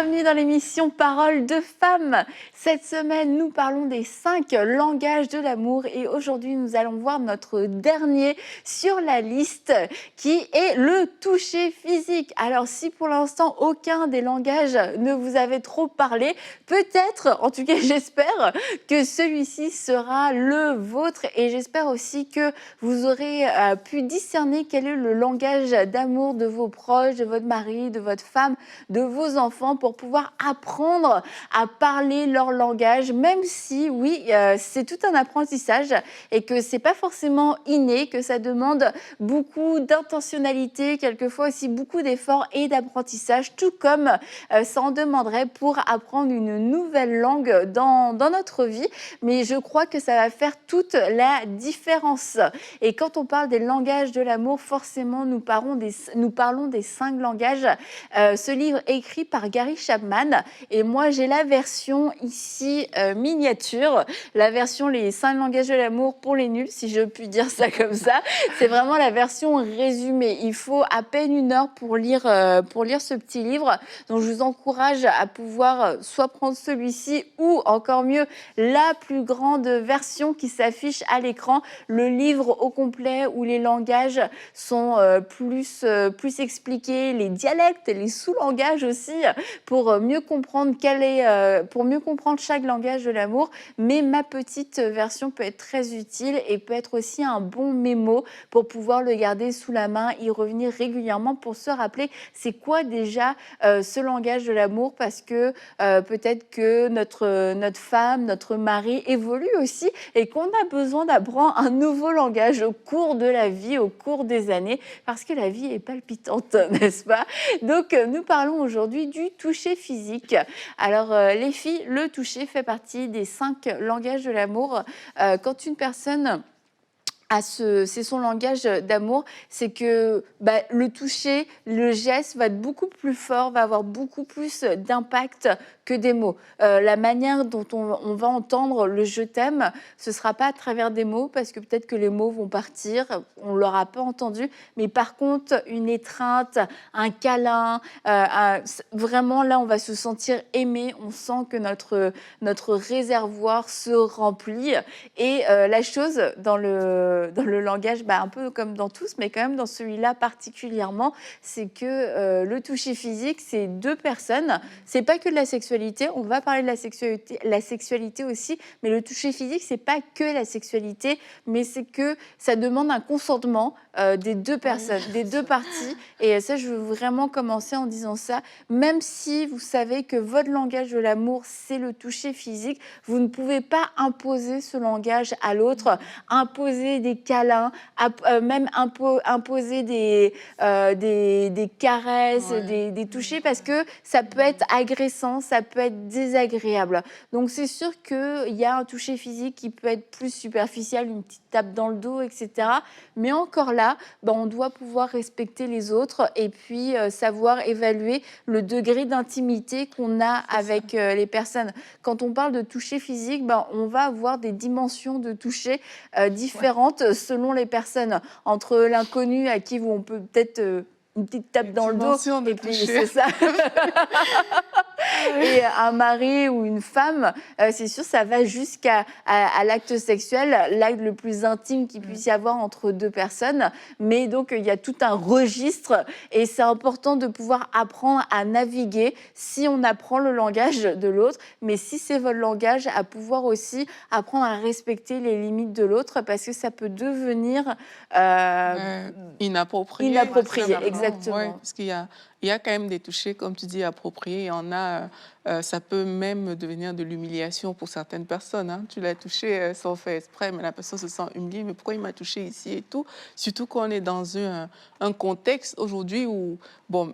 bienvenue dans l'émission Paroles de femmes. Cette semaine, nous parlons des 5 langages de l'amour et aujourd'hui, nous allons voir notre dernier sur la liste qui est le toucher physique. Alors, si pour l'instant, aucun des langages ne vous avait trop parlé, peut-être, en tout cas j'espère, que celui-ci sera le vôtre et j'espère aussi que vous aurez pu discerner quel est le langage d'amour de vos proches, de votre mari, de votre femme, de vos enfants pour pouvoir apprendre à parler leur langage, même si, oui, c'est tout un apprentissage et que c'est pas forcément inné, que ça demande beaucoup d'intentionnalité, quelquefois aussi beaucoup d'efforts et d'apprentissage, tout comme ça en demanderait pour apprendre une nouvelle langue dans notre vie. Mais je crois que ça va faire toute la différence. Et quand on parle des langages de l'amour, forcément, nous parlons des 5 langages. Ce livre est écrit par Gary Chapman et moi j'ai la version ici miniature, la version les 5 langages de l'amour pour les nuls, si je puis dire ça comme ça. C'est vraiment la version résumée. Il faut à peine 1 heure pour lire ce petit livre. Donc je vous encourage à pouvoir soit prendre celui-ci ou encore mieux la plus grande version qui s'affiche à l'écran, le livre au complet où les langages sont plus expliqués, les dialectes, les sous-langages aussi, pour mieux comprendre chaque langage de l'amour. Mais ma petite version peut être très utile et peut être aussi un bon mémo pour pouvoir le garder sous la main, y revenir régulièrement pour se rappeler c'est quoi déjà ce langage de l'amour, parce que peut-être que notre femme, notre mari évolue aussi et qu'on a besoin d'apprendre un nouveau langage au cours de la vie, au cours des années, parce que la vie est palpitante, n'est-ce pas? Donc, nous parlons aujourd'hui du toucher physique. Alors, les filles, le toucher fait partie des 5 langages de l'amour. Quand une personne c'est son langage d'amour, c'est que le toucher, le geste va être beaucoup plus fort, va avoir beaucoup plus d'impact que des mots. La manière dont on va entendre le « je t'aime », ce ne sera pas à travers des mots, parce que peut-être que les mots vont partir, on ne l'aura pas entendu, mais par contre, une étreinte, un câlin, vraiment là, on va se sentir aimé, on sent que notre réservoir se remplit. Et la chose dans le langage, un peu comme dans tous, mais quand même dans celui-là particulièrement, c'est que le toucher physique, c'est 2 personnes. C'est pas que de la sexualité, on va parler de la sexualité aussi, mais le toucher physique, c'est pas que la sexualité, mais c'est que ça demande un consentement des 2 personnes, des 2 parties. Et ça, je veux vraiment commencer en disant ça. Même si vous savez que votre langage de l'amour, c'est le toucher physique, vous ne pouvez pas imposer ce langage à l'autre, imposer des câlins, même imposer des caresses, des touchers, parce que ça peut être agressant, ça peut être désagréable. Donc c'est sûr qu'il y a un toucher physique qui peut être plus superficiel, une petite tape dans le dos, etc. Mais encore là, on doit pouvoir respecter les autres et puis savoir évaluer le degré d'intimité qu'on a avec les personnes. Quand on parle de toucher physique, on va avoir des dimensions de toucher différentes selon les personnes. Entre l'inconnu à qui on peut peut-être une petite tape dans le dos, et puis c'est ça. Et un mari ou une femme, c'est sûr, ça va jusqu'à l'acte sexuel, l'acte le plus intime qu'il puisse y avoir entre 2 personnes. Mais donc, il y a tout un registre et c'est important de pouvoir apprendre à naviguer si on apprend le langage de l'autre, mais si c'est votre langage, à pouvoir aussi apprendre à respecter les limites de l'autre, parce que ça peut devenir inapproprié. Exactement. Ouais, parce qu'il y a quand même des touchés, comme tu dis, appropriés. Il y en a, ça peut même devenir de l'humiliation pour certaines personnes. Hein. Tu l'as touché sans faire exprès, mais la personne se sent humiliée. Mais pourquoi il m'a touché ici et tout? Surtout qu'on est dans un contexte aujourd'hui où,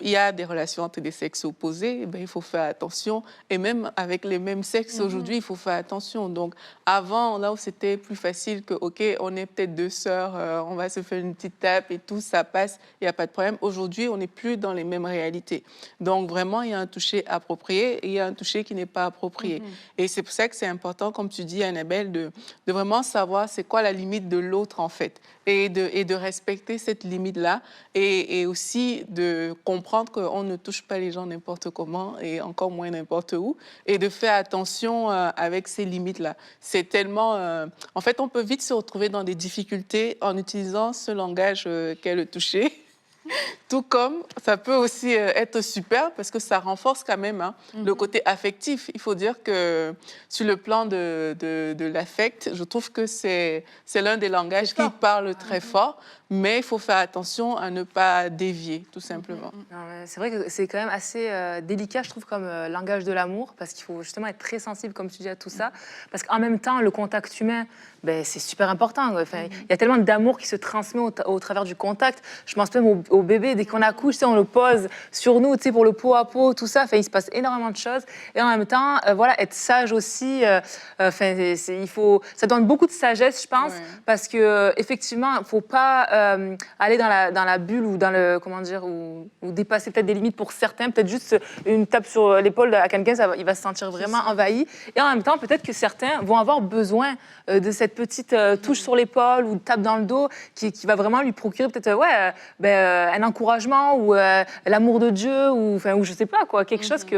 il y a des relations entre des sexes opposés, il faut faire attention. Et même avec les mêmes sexes aujourd'hui, il faut faire attention. Donc, avant, là où c'était plus facile que, OK, on est peut-être 2 sœurs, on va se faire une petite tape et tout, ça passe, il n'y a pas de problème. Aujourd'hui, on n'est plus dans les mêmes réalités. Donc, vraiment, il y a un toucher approprié. approprié et il y a un toucher qui n'est pas approprié. Et c'est pour ça que c'est important, comme tu dis, Annabelle, de vraiment savoir c'est quoi la limite de l'autre, en fait, et de respecter cette limite-là et aussi de comprendre qu'on ne touche pas les gens n'importe comment et encore moins n'importe où et de faire attention avec ces limites-là. C'est tellement... En fait, on peut vite se retrouver dans des difficultés en utilisant ce langage qu'est le toucher. Tout comme ça peut aussi être super parce que ça renforce quand même le côté affectif. Il faut dire que sur le plan de l'affect, je trouve que c'est l'un des langages qui parle très fort, mais il faut faire attention à ne pas dévier, tout simplement. C'est vrai que c'est quand même assez délicat, je trouve, comme langage de l'amour, parce qu'il faut justement être très sensible, comme tu dis, à tout ça. Parce qu'en même temps, le contact humain, ben, c'est super important. Enfin, il y a tellement d'amour qui se transmet au travers du contact. Je pense même au bébé, dès qu'on accouche, tu sais, on le pose sur nous, tu sais, pour le pot à pot, tout ça. Enfin, il se passe énormément de choses. Et en même temps, voilà, être sage aussi. Enfin, ça demande beaucoup de sagesse, je pense, parce que effectivement, il faut pas aller dans la bulle ou dans le, comment dire, ou dépasser peut-être des limites pour certains. Peut-être juste une tape sur l'épaule à quelqu'un, il va se sentir vraiment envahi. Et en même temps, peut-être que certains vont avoir besoin de cette petite touche sur l'épaule ou tape dans le dos qui va vraiment lui procurer peut-être un encouragement ou l'amour de Dieu ou je sais pas quoi, quelque chose que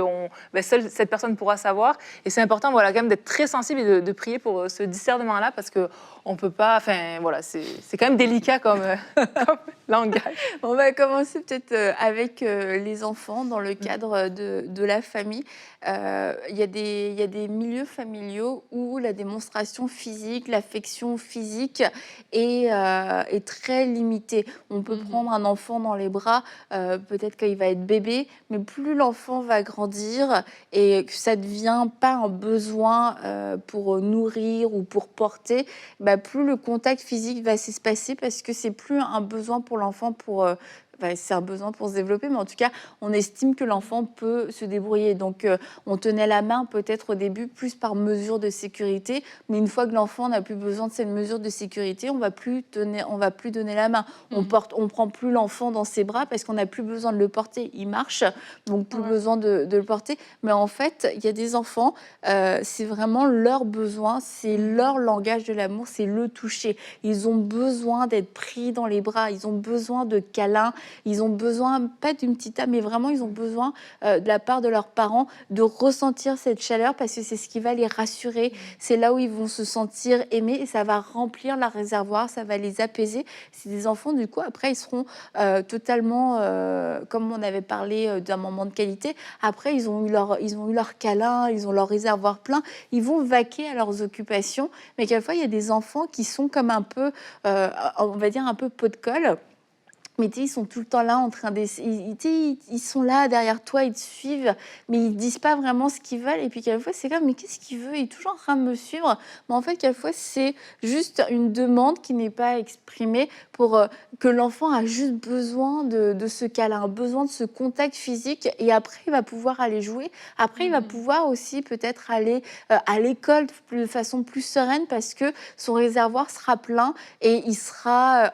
seule cette personne pourra savoir. Et c'est important, voilà, quand même d'être très sensible et de prier pour ce discernement-là parce que on peut pas, enfin voilà, c'est quand même délicat comme langage. On va commencer peut-être avec les enfants dans le cadre de la famille. Il y a des milieux familiaux où la démonstration physique, l'affection physique est très limitée. On peut prendre un enfant dans les bras, peut-être qu'il va être bébé, mais plus l'enfant va grandir et que ça ne devient pas un besoin pour nourrir ou pour porter, plus le contact physique va s'espacer parce que c'est plus un besoin pour l'enfant c'est un besoin pour se développer, mais en tout cas, on estime que l'enfant peut se débrouiller. Donc, on tenait la main peut-être au début plus par mesure de sécurité, mais une fois que l'enfant n'a plus besoin de cette mesure de sécurité, on va plus donner la main. On prend plus l'enfant dans ses bras parce qu'on n'a plus besoin de le porter. Il marche, donc plus besoin de le porter. Mais en fait, il y a des enfants, c'est vraiment leur besoin, c'est leur langage de l'amour, c'est le toucher. Ils ont besoin d'être pris dans les bras, ils ont besoin de câlins. Ils ont besoin, pas d'une petite âme, mais vraiment, ils ont besoin de la part de leurs parents de ressentir cette chaleur parce que c'est ce qui va les rassurer. C'est là où ils vont se sentir aimés et ça va remplir leur réservoir, ça va les apaiser. C'est des enfants, du coup, après, ils seront totalement, comme on avait parlé d'un moment de qualité, après, ils ont eu leur câlin, ils ont leur réservoir plein, ils vont vaquer à leurs occupations. Mais quelquefois, il y a des enfants qui sont comme un peu, on va dire, un peu pot de colle. Mais ils sont tout le temps là en train ils sont là derrière toi, ils te suivent, mais ils disent pas vraiment ce qu'ils veulent. Et puis quelquefois, c'est comme, mais qu'est-ce qu'il veut? Il est toujours en train de me suivre. Mais en fait, quelquefois, c'est juste une demande qui n'est pas exprimée pour que l'enfant a juste besoin de ce câlin, besoin de ce contact physique. Et après, il va pouvoir aller jouer. Après, il va pouvoir aussi peut-être aller à l'école de façon plus sereine parce que son réservoir sera plein et il sera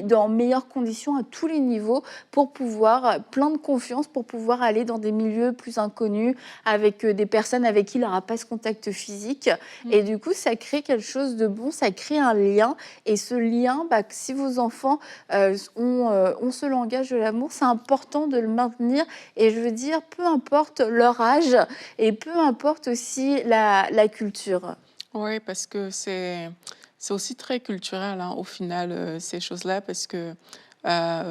dans meilleures conditions à tous les niveaux pour pouvoir, plein de confiance, pour pouvoir aller dans des milieux plus inconnus avec des personnes avec qui il n'aura pas ce contact physique. Et du coup, ça crée quelque chose de bon, ça crée un lien. Et ce lien, si vos enfants ont ce langage de l'amour, c'est important de le maintenir. Et je veux dire, peu importe leur âge et peu importe aussi la culture. Oui, parce que c'est aussi très culturel, au final, ces choses-là, parce que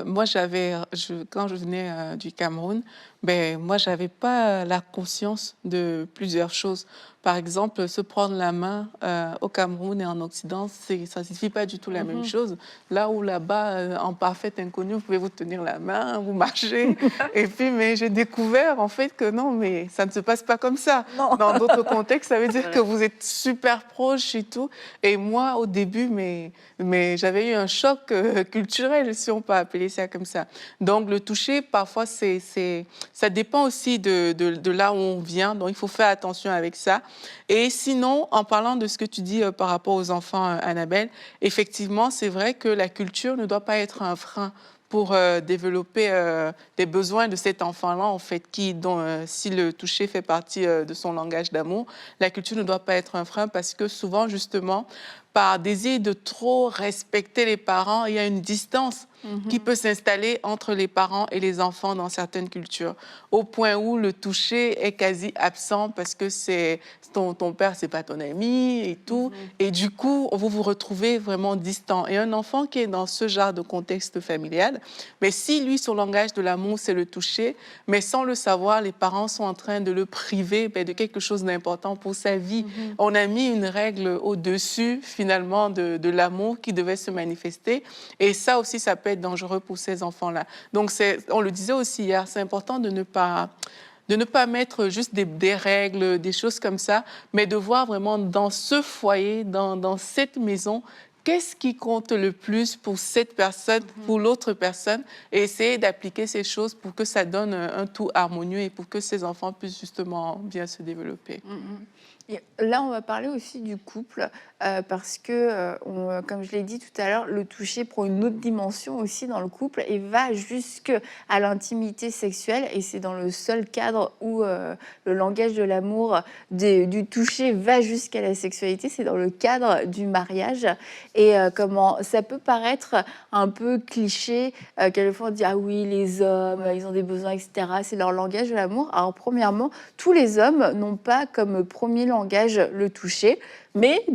moi, quand je venais du Cameroun, moi, j'avais pas la conscience de plusieurs choses. Par exemple, se prendre la main au Cameroun et en Occident, ça ne signifie pas du tout la même chose. Là où là-bas, en parfait inconnu, vous pouvez vous tenir la main, vous marchez. Et puis, mais j'ai découvert en fait que non, mais ça ne se passe pas comme ça. Non. Dans d'autres contextes, ça veut dire que vous êtes super proches et tout. Et moi, au début, mais j'avais eu un choc culturel, si on peut appeler ça comme ça. Donc, le toucher, parfois, ça dépend aussi de là où on vient. Donc, il faut faire attention avec ça. Et sinon, en parlant de ce que tu dis par rapport aux enfants, Annabelle, effectivement, c'est vrai que la culture ne doit pas être un frein pour développer les besoins de cet enfant-là, en fait, si le toucher fait partie de son langage d'amour, la culture ne doit pas être un frein parce que souvent, justement, par désir de trop respecter les parents, il y a une distance qui peut s'installer entre les parents et les enfants dans certaines cultures, au point où le toucher est quasi absent parce que ton père, c'est pas ton ami et tout. Et du coup, vous vous retrouvez vraiment distant. Et un enfant qui est dans ce genre de contexte familial, mais si lui, son langage de l'amour, c'est le toucher, mais sans le savoir, les parents sont en train de le priver de quelque chose d'important pour sa vie. On a mis une règle au-dessus, finalement, de l'amour qui devait se manifester. Et ça aussi, ça peut être dangereux pour ces enfants-là. Donc, on le disait aussi hier, c'est important de ne pas mettre juste des règles, des choses comme ça, mais de voir vraiment dans ce foyer, dans cette maison, qu'est-ce qui compte le plus pour cette personne, pour l'autre personne, et essayer d'appliquer ces choses pour que ça donne un tout harmonieux et pour que ces enfants puissent justement bien se développer. Et là, on va parler aussi du couple, parce que, comme je l'ai dit tout à l'heure, le toucher prend une autre dimension aussi dans le couple et va jusqu'à l'intimité sexuelle. Et c'est dans le seul cadre où le langage de l'amour, du toucher, va jusqu'à la sexualité, c'est dans le cadre du mariage. Et comment ça peut paraître un peu cliché, quelquefois on dit « Ah oui, les hommes, ils ont des besoins, etc. » C'est leur langage de l'amour. Alors, premièrement, tous les hommes n'ont pas comme premier langage le toucher, mais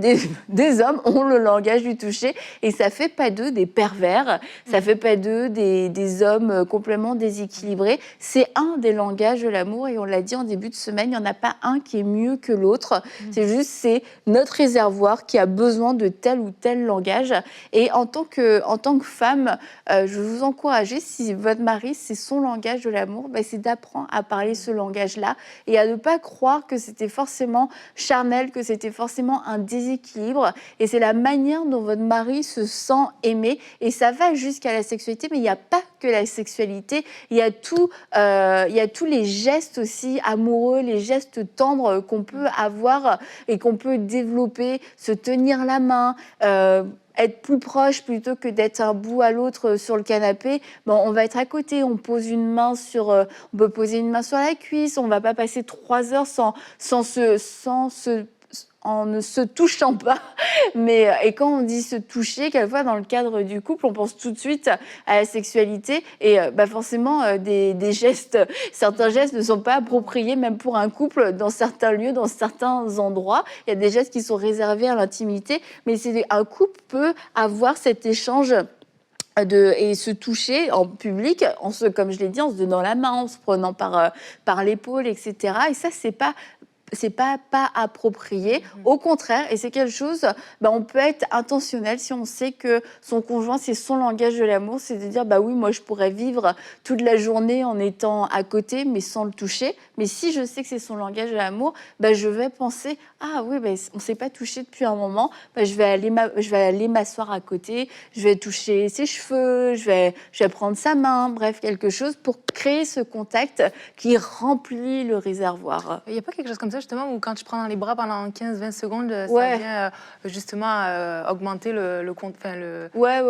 des hommes ont le langage du toucher et ça fait pas d'eux des pervers, ça fait pas d'eux des hommes complètement déséquilibrés. C'est un des langages de l'amour et on l'a dit en début de semaine, il n'y en a pas un qui est mieux que l'autre. C'est notre réservoir qui a besoin de tel ou tel langage. Et en tant que femme, je veux vous encourager, si votre mari, c'est son langage de l'amour, c'est d'apprendre à parler ce langage-là et à ne pas croire que c'était forcément charnel, que c'était forcément un déséquilibre. Et c'est la manière dont votre mari se sent aimé. Et ça va jusqu'à la sexualité, mais il n'y a pas que la sexualité. Il y a tous les gestes aussi amoureux, les gestes tendres qu'on peut avoir et qu'on peut développer, se tenir la main, être plus proche plutôt que d'être un bout à l'autre sur le canapé. On va être à côté, on peut poser une main sur la cuisse, on ne va pas passer 3 heures en ne se touchant pas. Et quand on dit se toucher, quelquefois dans le cadre du couple, on pense tout de suite à la sexualité et forcément des gestes, certains gestes ne sont pas appropriés même pour un couple dans certains lieux, dans certains endroits. Il y a des gestes qui sont réservés à l'intimité, mais un couple peut avoir cet échange et se toucher en public, comme je l'ai dit, en se donnant la main, en se prenant par l'épaule, etc. Et ça, c'est pas approprié. Au contraire, et c'est quelque chose, on peut être intentionnel si on sait que son conjoint, c'est son langage de l'amour, c'est de dire, oui, moi, je pourrais vivre toute la journée en étant à côté, mais sans le toucher. Mais si je sais que c'est son langage de l'amour, je vais penser, ah oui, on ne s'est pas touché depuis un moment, je vais aller m'asseoir à côté, je vais toucher ses cheveux, je vais prendre sa main, bref, quelque chose pour créer ce contact qui remplit le réservoir. Il n'y a pas quelque chose comme ça, justement, où quand tu prends dans les bras pendant 15-20 secondes, ça vient justement augmenter le compte. Ouais.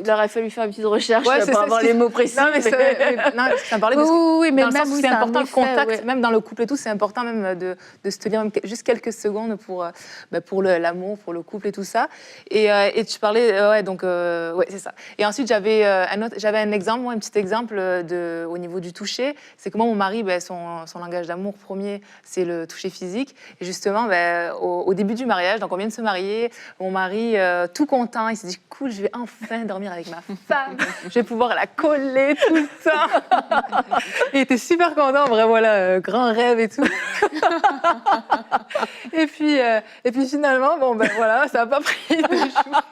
Il aurait fallu faire une petite recherche pour avoir les mots précis. Non, mais ça me parlait parce que oui, mais dans le même sens où c'est important le contact, ouais. même dans le couple et tout, c'est important même de se tenir même juste quelques secondes pour l'amour, pour le couple et tout ça. Et tu parlais, c'est ça. Et ensuite, j'avais un exemple, un petit exemple au niveau du toucher. C'est que moi, mon mari, son langage d'amour premier, c'est le toucher physique. Et justement, au début du mariage, donc on vient de se marier, mon mari, tout content, il s'est dit, cool, je vais enfin dormir avec ma femme, je vais pouvoir la coller tout le temps. Il était super content, vraiment, voilà, grand rêve et tout. et puis finalement, voilà, ça n'a pas pris de jour.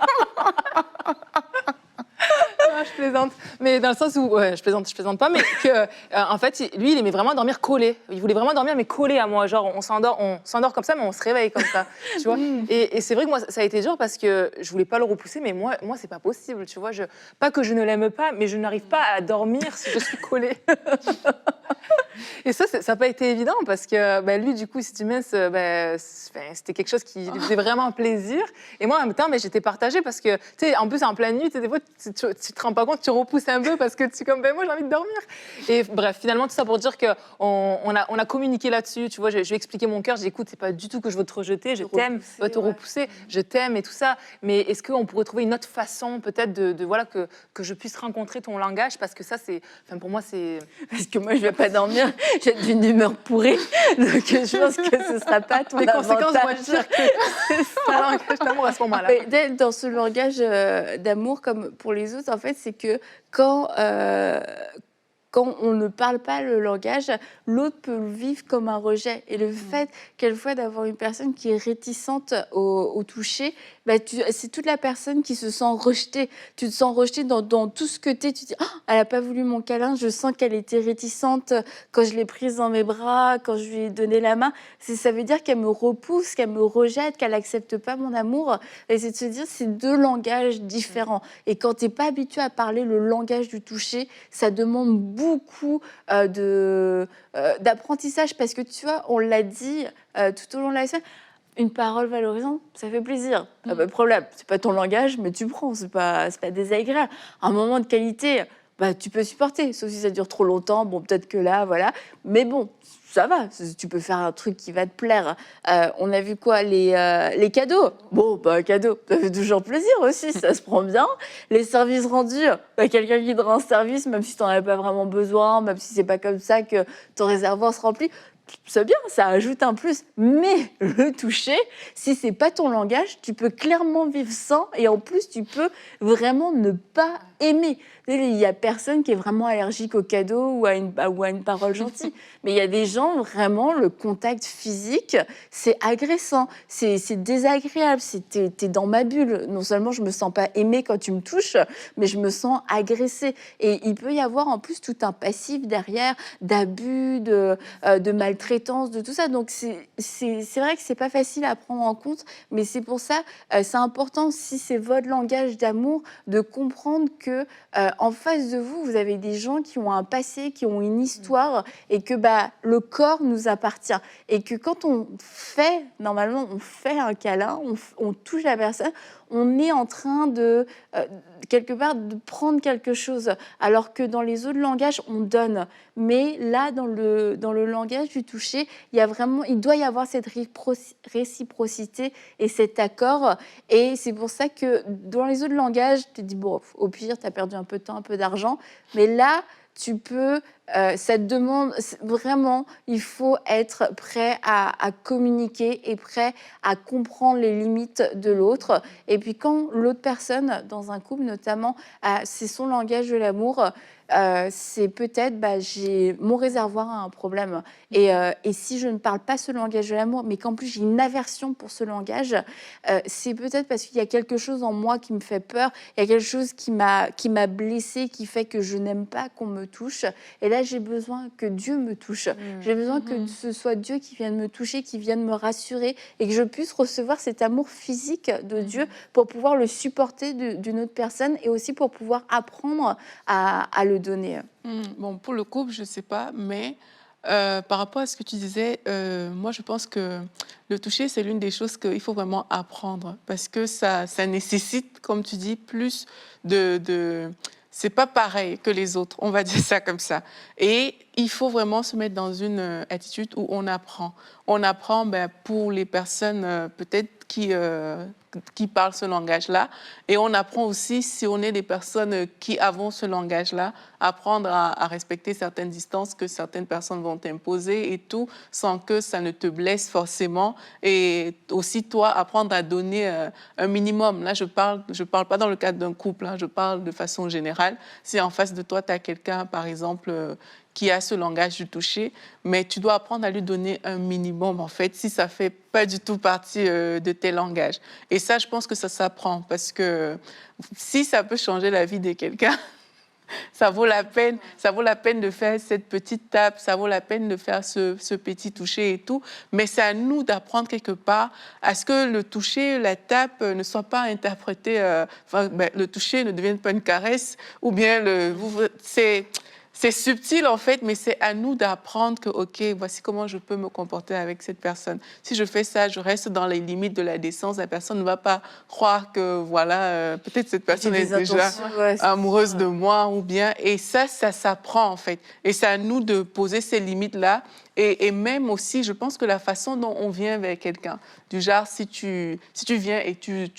Non, je plaisante, mais dans le sens où je plaisante pas, mais que en fait, lui, il aimait vraiment dormir collé. Il voulait vraiment dormir, mais collé à moi. Genre, on s'endort comme ça, mais on se réveille comme ça, tu vois. Et c'est vrai que moi, ça a été dur parce que je voulais pas le repousser, mais moi, c'est pas possible, tu vois. Pas que je ne l'aime pas, mais je n'arrive pas à dormir si je suis collée. Et ça n'a pas été évident parce que lui, du coup, si mince, c'était quelque chose qui lui faisait vraiment plaisir. Et moi, en même temps, j'étais partagée parce que, tu sais, en plus, en pleine nuit, des fois, tu te rends pas compte, tu repousses un un peu parce que tu es comme, ben moi j'ai envie de dormir. Et bref, finalement, tout ça pour dire qu'on a communiqué là-dessus. Tu vois, je lui ai expliqué mon cœur. J'ai dit, écoute, c'est pas du tout que je veux te rejeter, je t'aime, je veux te repousser, je t'aime et tout ça. Mais est-ce qu'on pourrait trouver une autre façon peut-être voilà, que je puisse rencontrer ton langage? Parce que ça, pour moi, c'est... Parce que moi, je vais pas dormir, j'ai d'une humeur pourrie, donc je pense que ce sera pas ton Les conséquences vont avantage. être pires que ton langage d'amour à ce moment-là. Mais dans ce langage d'amour, comme pour les autres, en fait, c'est que quand on ne parle pas le langage, l'autre peut le vivre comme un rejet. Et le fait, quelquefois, d'avoir une personne qui est réticente au toucher, bah, c'est toute la personne qui se sent rejetée. Tu te sens rejetée dans tout ce que tu es. Tu te dis, oh, elle n'a pas voulu mon câlin, je sens qu'elle était réticente quand je l'ai prise dans mes bras, quand je lui ai donné la main. Ça veut dire qu'elle me repousse, qu'elle me rejette, qu'elle n'accepte pas mon amour. Et c'est de se dire, c'est deux langages différents. Et quand tu n'es pas habitué à parler le langage du toucher, ça demande beaucoup d'apprentissage, parce que tu vois, on l'a dit tout au long de la semaine, une parole valorisante, ça fait plaisir. Pas de problème, c'est pas ton langage, mais tu prends, c'est pas désagréable. Un moment de qualité, bah, tu peux supporter, sauf si ça dure trop longtemps. Bon, peut-être que là, voilà. Mais bon, ça va, tu peux faire un truc qui va te plaire. On a vu quoi, les cadeaux. Bon, bah, cadeau, ça fait toujours plaisir aussi, ça se prend bien. Les services rendus, bah, quelqu'un qui te rend service, même si tu n'en avais pas vraiment besoin, même si c'est pas comme ça que ton réservoir se remplit, c'est bien, ça ajoute un plus. Mais le toucher, si c'est pas ton langage, tu peux clairement vivre sans, et en plus, tu peux vraiment ne pas aimer. Il y a personne qui est vraiment allergique aux cadeaux ou à une parole gentille. Mais il y a des gens, vraiment, le contact physique, c'est agressant, c'est désagréable. T'es dans ma bulle. Non seulement je me sens pas aimée quand tu me touches, mais je me sens agressée. Et il peut y avoir en plus tout un passif derrière, d'abus, de maltraitance, de tout ça. Donc c'est vrai que c'est pas facile à prendre en compte, mais c'est pour ça, c'est important, si c'est votre langage d'amour, de comprendre que en face de vous, vous avez des gens qui ont un passé, qui ont une histoire, et que le corps nous appartient. Et que quand normalement, on fait un câlin, on touche la personne, on est en train de, quelque part, de prendre quelque chose. Alors que dans les autres langages, on donne. Mais là, dans le langage du toucher, il doit y avoir cette réciprocité et cet accord. Et c'est pour ça que dans les autres langages, tu te dis, bon, au pire, tu as perdu un peu de temps, un peu d'argent. Mais là, tu peux, ça te demande vraiment, il faut être prêt à communiquer et prêt à comprendre les limites de l'autre. Et puis quand l'autre personne, dans un couple notamment, c'est son langage de l'amour, c'est peut-être, mon réservoir a un problème. Et si je ne parle pas ce langage de l'amour, mais qu'en plus j'ai une aversion pour ce langage, c'est peut-être parce qu'il y a quelque chose en moi qui me fait peur, il y a quelque chose qui m'a blessée, qui fait que je n'aime pas qu'on me touche. Et là, j'ai besoin que Dieu me touche. J'ai besoin que ce soit Dieu qui vienne me toucher, qui vienne me rassurer, et que je puisse recevoir cet amour physique de Dieu pour pouvoir le supporter d'une autre personne, et aussi pour pouvoir apprendre à le donner. Bon, pour le couple, je ne sais pas, mais par rapport à ce que tu disais, moi, je pense que le toucher, c'est l'une des choses qu'il faut vraiment apprendre, parce que ça nécessite, comme tu dis, plus de c'est pas pareil que les autres, on va dire ça comme ça. Et il faut vraiment se mettre dans une attitude où on apprend. On apprend pour les personnes peut-être qui parlent ce langage-là. Et on apprend aussi, si on est des personnes qui avons ce langage-là, apprendre à respecter certaines distances que certaines personnes vont t'imposer et tout, sans que ça ne te blesse forcément. Et aussi, toi, apprendre à donner un minimum. Là, je parle pas dans le cadre d'un couple, hein, je parle de façon générale. Si en face de toi, tu as quelqu'un, par exemple, qui a ce langage du toucher, mais tu dois apprendre à lui donner un minimum, en fait, si ça ne fait pas du tout partie de tes langages. Et ça, je pense que ça s'apprend, parce que si ça peut changer la vie de quelqu'un, ça vaut la peine de faire cette petite tape, ça vaut la peine de faire ce petit toucher et tout. Mais c'est à nous d'apprendre quelque part à ce que le toucher, la tape ne soit pas interprété, le toucher ne devienne pas une caresse, ou bien c'est subtil en fait, mais c'est à nous d'apprendre que, OK, voici comment je peux me comporter avec cette personne. Si je fais ça, je reste dans les limites de la décence. La personne ne va pas croire que, voilà, peut-être cette personne est déjà amoureuse de moi ou bien. Et ça s'apprend en fait. Et c'est à nous de poser ces limites-là. Et même aussi, je pense que la façon dont on vient vers quelqu'un, du genre, si tu viens et tu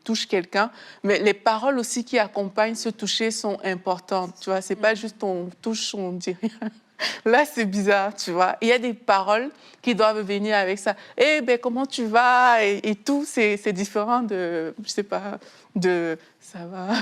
touches quelqu'un, mais les paroles aussi qui accompagnent ce toucher sont importantes, tu vois. C'est pas juste on touche, on dit rien. Là, c'est bizarre, tu vois. Il y a des paroles qui doivent venir avec ça. Eh ben, comment tu vas? Et tout, c'est différent de, je sais pas, de ça va.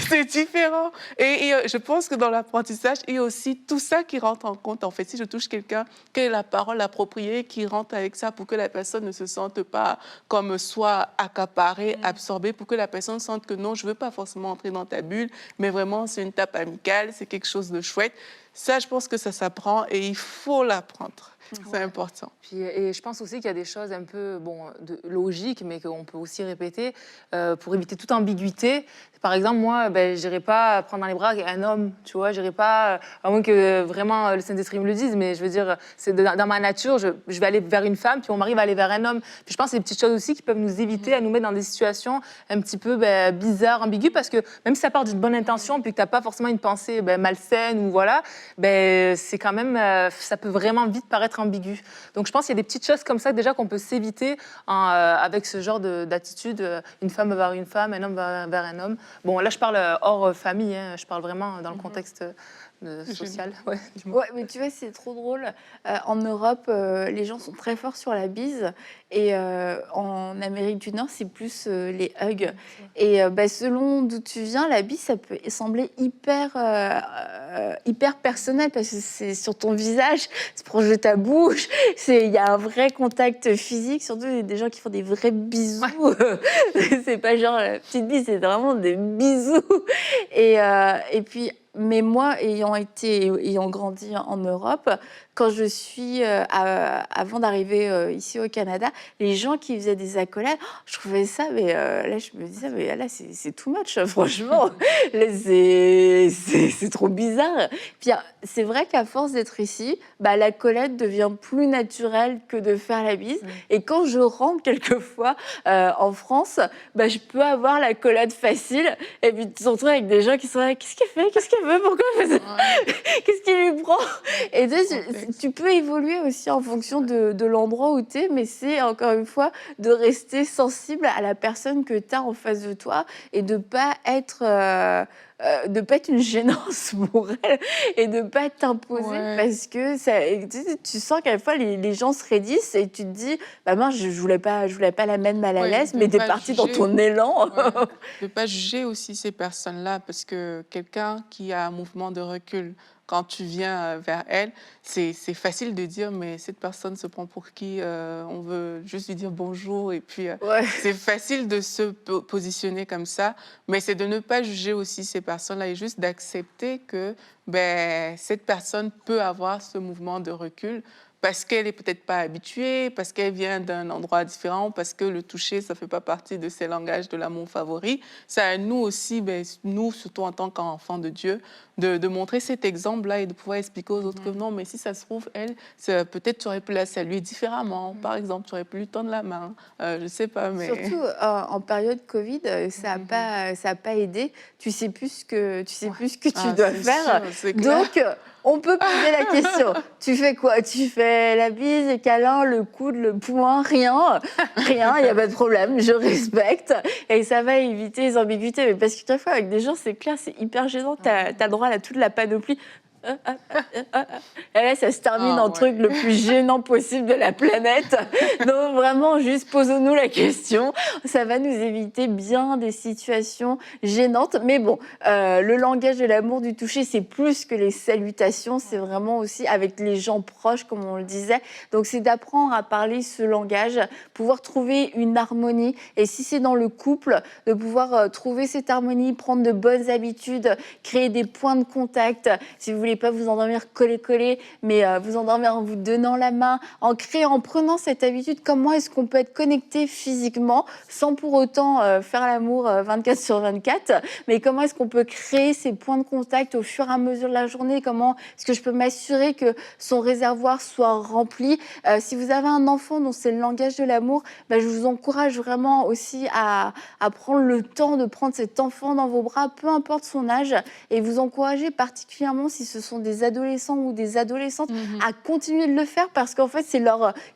C'est différent. Et je pense que dans l'apprentissage, il y a aussi tout ça qui rentre en compte. En fait, si je touche quelqu'un, quelle est la parole appropriée qui rentre avec ça pour que la personne ne se sente pas comme soit accaparée, absorbée, pour que la personne sente que non, je ne veux pas forcément entrer dans ta bulle, mais vraiment, c'est une tape amicale, c'est quelque chose de chouette. Ça, je pense que ça s'apprend et il faut l'apprendre. C'est important. Puis, et je pense aussi qu'il y a des choses un peu logiques, mais qu'on peut aussi répéter pour éviter toute ambiguïté. Par exemple, moi, je n'irai pas prendre dans les bras un homme, tu vois, j'irai pas, à moins que vraiment le Saint-Esprit me le dise, mais je veux dire, c'est dans ma nature, je vais aller vers une femme, puis mon mari va aller vers un homme. Puis je pense que c'est des petites choses aussi qui peuvent nous éviter à nous mettre dans des situations un petit peu bizarres, ambiguës, parce que même si ça part d'une bonne intention, puis que tu n'as pas forcément une pensée malsaine, ou voilà, c'est quand même, ça peut vraiment vite paraître ambigu. Donc je pense qu'il y a des petites choses comme ça déjà qu'on peut s'éviter avec ce genre d'attitude, une femme vers une femme, un homme vers un homme. Bon, là, je parle hors famille, hein, je parle vraiment dans le contexte social. Ouais, mais tu vois, c'est trop drôle. En Europe, les gens sont très forts sur la bise. Et en Amérique du Nord, c'est plus les hugs. Et selon d'où tu viens, la bise, ça peut sembler hyper personnel parce que c'est sur ton visage, c'est proche de ta bouche. Il y a un vrai contact physique, surtout des gens qui font des vrais bisous. Ouais. C'est pas genre la petite bise, c'est vraiment des bisous. Et puis, mais moi, ayant grandi en Europe, quand je suis, avant d'arriver ici au Canada, les gens qui faisaient des accolades, je trouvais ça, mais là, je me disais, mais là, c'est too much, franchement. Là, c'est trop bizarre. Puis, c'est vrai qu'à force d'être ici, l'accolade devient plus naturelle que de faire la bise. Et quand je rentre quelquefois en France, je peux avoir l'accolade facile. Et puis, tu te retrouves avec des gens qui sont là, qu'est-ce qu'elle fait? Qu'est-ce qu'elle veut? Pourquoi elle fait ça? Qu'est-ce qui lui prend? Et tu peux évoluer aussi en fonction de l'endroit où tu es, mais c'est encore une fois de rester sensible à la personne que tu as en face de toi et de pas être une gênance pour elle et de pas t'imposer parce que ça, tu sens qu'à la fois les gens se raidissent et tu te dis mince, je voulais pas la mettre mal à l'aise, mais t'es parti dans ton élan. De pas juger aussi ces personnes-là parce que quelqu'un qui a un mouvement de recul, quand tu viens vers elle, c'est facile de dire, mais cette personne se prend pour qui? On veut juste lui dire bonjour. Et puis, c'est facile de se positionner comme ça, mais c'est de ne pas juger aussi ces personnes-là et juste d'accepter que cette personne peut avoir ce mouvement de recul parce qu'elle n'est peut-être pas habituée, parce qu'elle vient d'un endroit différent, parce que le toucher, ça ne fait pas partie de ses langages de l'amour favori. C'est à nous aussi, nous, surtout en tant qu'enfants de Dieu, de montrer cet exemple-là et de pouvoir expliquer aux autres que non, mais si ça se trouve, elle, peut-être tu aurais pu la saluer différemment. Par exemple, tu aurais pu lui tendre la main. Je ne sais pas, mais... Surtout en période Covid, ça n'a pas aidé. Tu ne sais plus ce que tu dois faire. Sûr, donc, on peut poser la question. Tu fais quoi? Tu fais la bise, les câlins, le coude, le poing, rien. Rien, il n'y a pas de problème, je respecte. Et ça va éviter les ambiguïtés. Mais parce que des fois, avec des gens, c'est clair, c'est hyper gênant. Tu as le droit à toute la panoplie. Et là, ça se termine en truc le plus gênant possible de la planète. Donc vraiment, juste posons-nous la question. Ça va nous éviter bien des situations gênantes. Mais bon, le langage de l'amour, du toucher, c'est plus que les salutations. C'est vraiment aussi avec les gens proches, comme on le disait. Donc c'est d'apprendre à parler ce langage, pouvoir trouver une harmonie. Et si c'est dans le couple, de pouvoir trouver cette harmonie, prendre de bonnes habitudes, créer des points de contact. Si vous voulez voulez pas vous endormir collé, mais vous endormir en vous donnant la main, en prenant cette habitude. Comment est-ce qu'on peut être connecté physiquement sans pour autant faire l'amour 24/24, mais comment est-ce qu'on peut créer ces points de contact au fur et à mesure de la journée? Comment est-ce que je peux m'assurer que son réservoir soit rempli? Si vous avez un enfant dont c'est le langage de l'amour, je vous encourage vraiment aussi à prendre le temps de prendre cet enfant dans vos bras, peu importe son âge, et vous encourager particulièrement si ce sont des adolescents ou des adolescentes à continuer de le faire, parce qu'en fait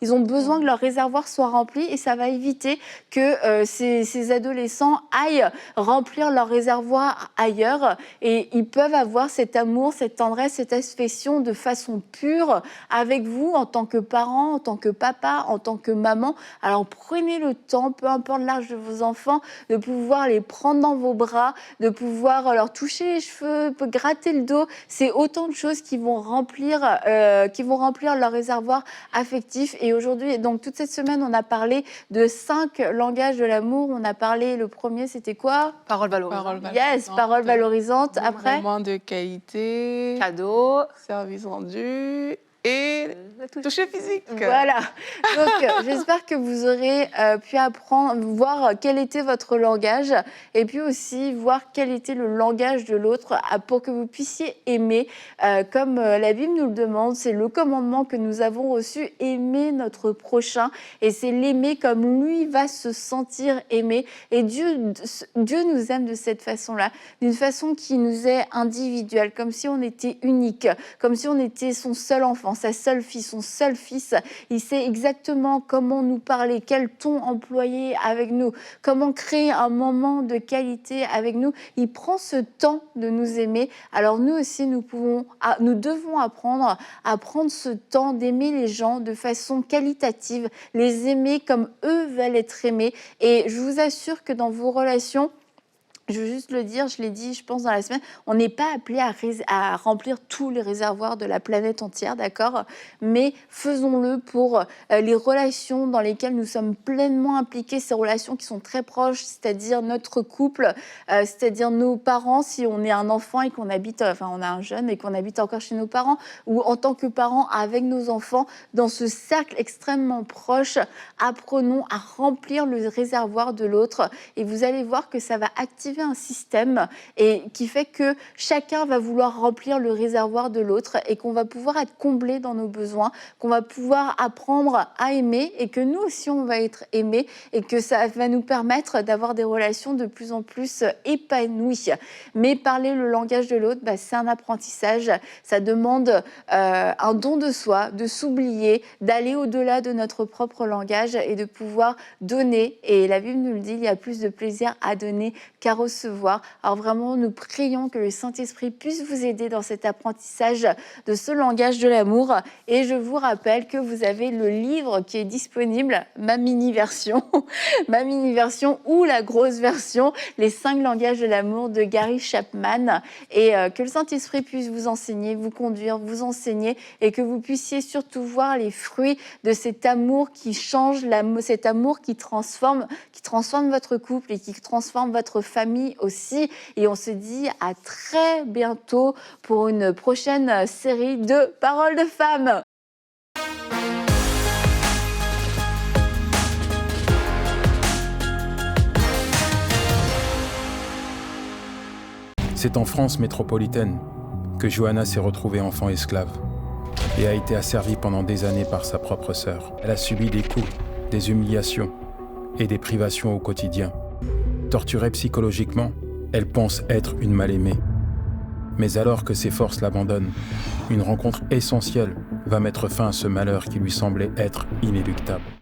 ils ont besoin que leur réservoir soit rempli, et ça va éviter que ces adolescents aillent remplir leur réservoir ailleurs, et ils peuvent avoir cet amour, cette tendresse, cette affection de façon pure avec vous en tant que parent, en tant que papa, en tant que maman. Alors prenez le temps, peu importe l'âge de vos enfants, de pouvoir les prendre dans vos bras, de pouvoir leur toucher les cheveux, gratter le dos. C'est autant de choses qui vont remplir leur réservoir affectif. Et aujourd'hui, donc toute cette semaine, on a parlé de 5 langages de l'amour. On a parlé, le premier, c'était quoi? Parole valorisante. Yes, parole valorisante. Après, Moment de qualité, Cadeau. service rendu et toucher physique. voilà. Donc, j'espère que vous aurez pu apprendre, voir quel était votre langage, et puis aussi voir quel était le langage de l'autre, pour que vous puissiez aimer, comme la Bible nous le demande. C'est le commandement que nous avons reçu, aimer notre prochain, et c'est l'aimer comme lui va se sentir aimé. Et Dieu nous aime de cette façon-là, d'une façon qui nous est individuelle, comme si on était unique, comme si on était son seul enfant, sa seule fille, son seul fils. Il sait exactement comment nous parler, quel ton employer avec nous, comment créer un moment de qualité avec nous. Il prend ce temps de nous aimer. Alors nous aussi, nous devons apprendre à prendre ce temps d'aimer les gens de façon qualitative, les aimer comme eux veulent être aimés. Et je vous assure que dans vos relations, je veux juste le dire, je l'ai dit, je pense, dans la semaine, on n'est pas appelé à remplir tous les réservoirs de la planète entière, d'accord? Mais faisons-le pour les relations dans lesquelles nous sommes pleinement impliqués, ces relations qui sont très proches, c'est-à-dire notre couple, c'est-à-dire nos parents, si on est un enfant et qu'on habite, on a un jeune et qu'on habite encore chez nos parents, ou en tant que parents avec nos enfants, dans ce cercle extrêmement proche, apprenons à remplir le réservoir de l'autre, et vous allez voir que ça va activer un système et qui fait que chacun va vouloir remplir le réservoir de l'autre, et qu'on va pouvoir être comblé dans nos besoins, qu'on va pouvoir apprendre à aimer, et que nous aussi on va être aimés, et que ça va nous permettre d'avoir des relations de plus en plus épanouies. Mais parler le langage de l'autre, c'est un apprentissage, ça demande un don de soi, de s'oublier, d'aller au-delà de notre propre langage et de pouvoir donner. Et la Bible nous le dit, il y a plus de plaisir à donner qu'à recevoir. Alors vraiment, nous prions que le Saint-Esprit puisse vous aider dans cet apprentissage de ce langage de l'amour. Et je vous rappelle que vous avez le livre qui est disponible, ma mini-version, ou la grosse version, les 5 langages de l'amour de Gary Chapman. Et que le Saint-Esprit puisse vous enseigner, vous conduire, vous enseigner, et que vous puissiez surtout voir les fruits de cet amour qui change, cet amour qui transforme votre couple et qui transforme votre famille aussi. Et on se dit à très bientôt pour une prochaine série de Paroles de femmes. C'est en France métropolitaine que Johanna s'est retrouvée enfant esclave et a été asservie pendant des années par sa propre sœur. Elle a subi des coups, des humiliations et des privations au quotidien. Torturée psychologiquement, elle pense être une mal-aimée. Mais alors que ses forces l'abandonnent, une rencontre essentielle va mettre fin à ce malheur qui lui semblait être inéluctable.